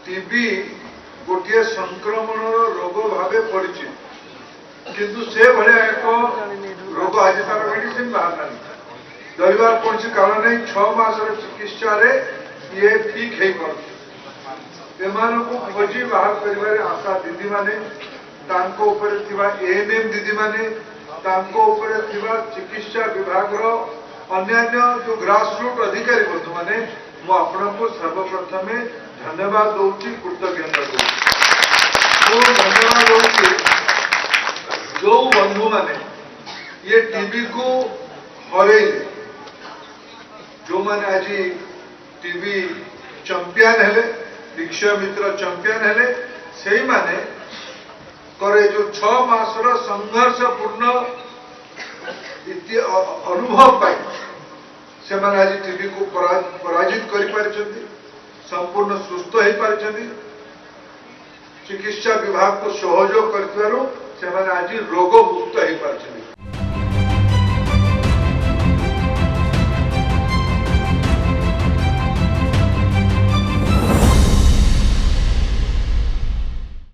TB गोटे संक्रमण रोग भाव पड़ी किंतु से भाया एक रोग आज तार मेडिसिन बाहर ना डरबार कौन कारण नहीं 6 मासर चिकित्सा ये ठीक हो पार खोजी बाहर कर आशा दीदी माने एएनएम दीदी माने चिकित्सा विभाग अन्यान्य जो ग्रासरूट अधिकारी बंधु मैंने मुझे सर्वप्रथम धन्यवाद दूसरी कृतज्ञता दूसरी धन्यवाद दूसरी जो बंधु मैंने ये टीबी को हरइले जो मैंने आज टीबी चैंपियन हेले निक्षय मित्र चैंपियन हेले से माने करे जो 6 मासर संघर्षपूर्ण अनुभव पाई से माने आज टीबी को पराजित कर संपूर्ण सुस्थ हो पारि चिकित्सा विभाग को सहयोग कर आज रोग मुक्त हो पारि